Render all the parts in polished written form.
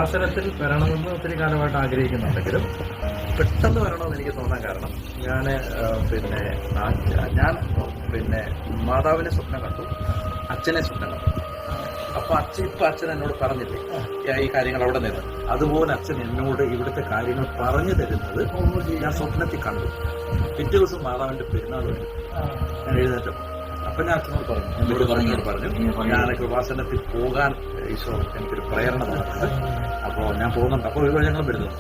കൃപാസനത്തിൽ വരണമെന്ന് ഒത്തിരി കാലമായിട്ട് ആഗ്രഹിക്കുന്നുണ്ടെങ്കിലും പെട്ടെന്ന് വരണമെന്ന് എനിക്ക് തോന്നാൻ കാരണം ഞാൻ മാതാവിനെ സ്വപ്നം കണ്ടു, അച്ഛനെ സ്വപ്നം കണ്ടു. അപ്പൊ അച്ഛൻ എന്നോട് പറഞ്ഞില്ലേ ഈ കാര്യങ്ങൾ അവിടെ നിന്ന്, അതുപോലെ അച്ഛൻ എന്നോട് ഇവിടുത്തെ കാര്യങ്ങൾ പറഞ്ഞു തരുന്നത് ഞാൻ സ്വപ്നത്തിൽ കണ്ടു. പിറ്റേ ദിവസം മാതാവിന്റെ പെരുന്നാൾ വരും, ഞാൻ എഴുന്നേറ്റപ്പോൾ അപ്പൊ ഞാൻ അച്ഛനോട് പറഞ്ഞു ഞാൻ കൃപാസനത്തിൽ പോകാൻ ഈശോ എനിക്കൊരു പ്രേരണ തന്നിട്ടുണ്ട്, അപ്പോ ഞാൻ പോകുന്നുണ്ട്. അപ്പൊ ഒരു ഞങ്ങൾ വരുന്നു.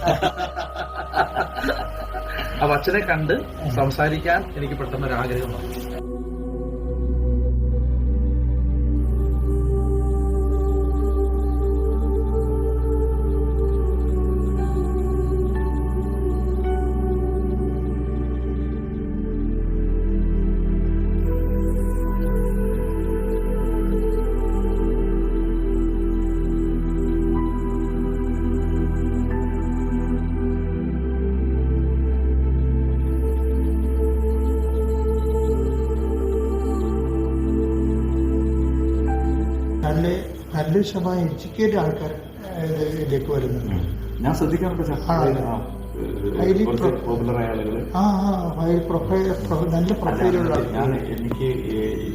അപ്പൊ അച്ഛനെ കണ്ട് സംസാരിക്കാൻ എനിക്ക് പെട്ടെന്നൊരു ആഗ്രഹം വന്നു. നല്ല ശതമാനം എഡ്യൂക്കേറ്റഡ് ആൾക്കാർ ഇതിലേക്ക് വരുന്നുണ്ട്. ഞാൻ ശ്രദ്ധിക്കാറുണ്ട് നല്ല പ്രൊഫൈലുള്ള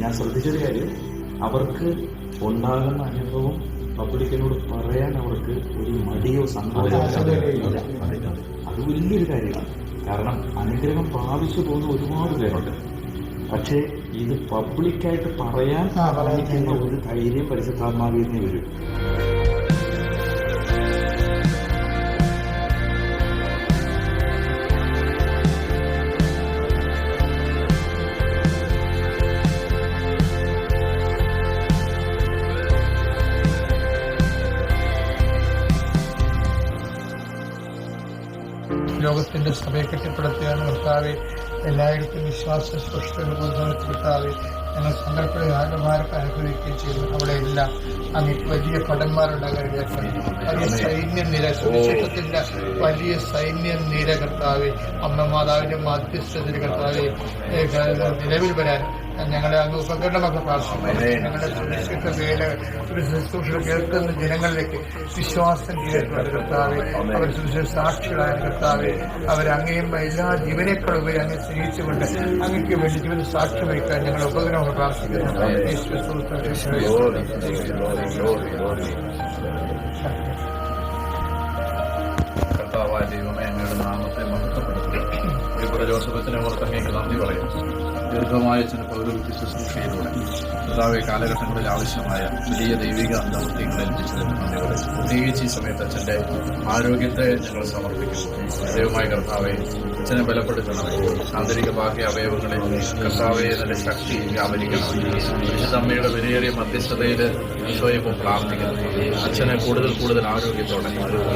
ഞാൻ ശ്രദ്ധിച്ചൊരു കാര്യം, അവർക്ക് ഉണ്ടാകുന്ന അനുഭവം പബ്ലിക്കിനോട് പറയാൻ അവർക്ക് ഒരു മടിയോ സങ്കടമോ അത് വലിയൊരു കാര്യമാണ്. കാരണം അനുഗ്രഹം പ്രാപിച്ചു പോകുന്ന ഒരുപാട് പേരുണ്ട്. പക്ഷേ ഇത് പബ്ലിക്കായിട്ട് പറയാൻ സാധിക്കുന്ന ഒരു ധൈര്യം പരിശുദ്ധാത്മാവിൽ നിന്ന് വരും. ലോകത്തിന്റെ സഭയെ കെട്ടിപ്പടുത്തുകയാണ് കർത്താവെ. എല്ലായിടത്തും വിശ്വാസ സൃഷ്ടിയുടെ കർത്താവെ ഞങ്ങൾ സങ്കല്പമാരൊക്കെ അനുഭവിക്കുകയും ചെയ്തു. അവിടെ എല്ലാം അങ്ങേക്ക് വലിയ ഭടന്മാരുണ്ടാകാൻ വലിയ സൈന്യനിര, സുവിശേഷത്തിന്റെ വലിയ സൈന്യനിര കർത്താവെ, അമ്മ മാതാവിന്റെ മധ്യസ്ഥതയിൽ കർത്താവെ നിലവിൽ വരാൻ ഞങ്ങളെ അങ്ങ് ഉപകരണമൊക്കെ പ്രാർത്ഥിക്കുന്നു. ഞങ്ങളുടെ സുരക്ഷിത വേല ശുശ്രൂഷ കേൾക്കുന്ന ജനങ്ങളിലേക്ക് വിശ്വാസം ചെയ്തിട്ടുണ്ട് കർത്താവെ. അവർ സുരക്ഷിത സാക്ഷികളായ കർത്താവെ, അവരങ്ങയും എല്ലാ ജീവനേക്കാൾ ഉപരി അങ്ങ് സ്നേഹിച്ചുകൊണ്ട് അങ്ങക്ക് വേണ്ടി ജീവന സാക്ഷ്യം വയ്ക്കാൻ ഞങ്ങളുടെ ഉപകരണമൊക്കെ പ്രാർത്ഥിക്കുന്നു. കർത്താവായ ദൈവമേ, അങ്ങയുടെ നാമത്തെ മഹത്വപ്പെടുത്തുക. ജോസഫത്തിനെ ഓർത്ത് അങ്ങേക്ക് നന്ദി പറയുന്നു. ദീർഘമായ ചില പൗരോഹിത്യ ശുശ്രൂഷയിലൂടെ കർത്താവെ കാലഘട്ടങ്ങളിൽ ആവശ്യമായ വലിയ ദൈവിക ദൗത്യങ്ങൾ ഏൽപ്പിച്ചതിന് നന്ദി പറയുന്നു. പ്രത്യേകിച്ച് ഈ സമയത്ത് അച്ഛൻ്റെ ആരോഗ്യത്തെ ഞങ്ങൾ സമർപ്പിക്കുന്നു. ദൈവമായ കർത്താവെ, അച്ഛനെ ബലപ്പെടുത്തണമേ. ആന്തരിക ബാഹ്യ അവയവങ്ങളിൽ കർത്താവെ അതിന്റെ ശക്തി വ്യാപരിക്കണം. വിശുദ്ധമ്മയുടെ വിലയേറിയ മധ്യസ്ഥതയിൽ ഈശോയെ ഇപ്പോൾ പ്രാർത്ഥിക്കുന്നു. അച്ഛനെ കൂടുതൽ ആരോഗ്യത്തോടെ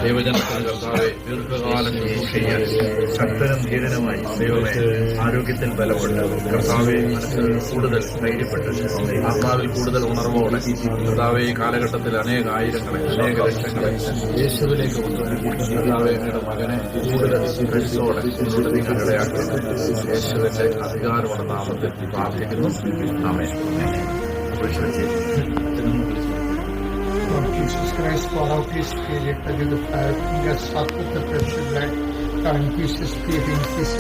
ദൈവജനത്തിന് കർത്താവെ ദീർഘകാലം ശുശ്രൂഷ ചെയ്യാൻ ശക്തനും ധീരനുമായി ദൈവമേ ആരോഗ്യത്തിൽ ബലപ്പെട്ട് കർത്താവെ മനസ്സിൽ കൂടുതൽ ധൈര്യപ്പെട്ട് ആത്മാവിൽ കൂടുതൽ ഉണർവോടെ കർത്താവെ ഈ കാലഘട്ടത്തിൽ അനേക ആയിരങ്ങളെ അനേക ലക്ഷങ്ങളെ യേശുവിലേക്ക് കൊണ്ടുവരുന്നു. കർത്താവെ അങ്ങയുടെ മകനെ കൂടുതൽ ശ്രദ്ധയോടെ മുന്നോട്ട് നീക്കാനിടയാക്കുന്നു. യേശുവിന്റെ അധികാരമുള്ള നാമത്തിൽ പ്രാർത്ഥിക്കുന്നു. ആമേൻ. Lord Jesus Christ, pour out His Spirit to the fire, bring us up with the precious blood, and peace, Spirit, in peace,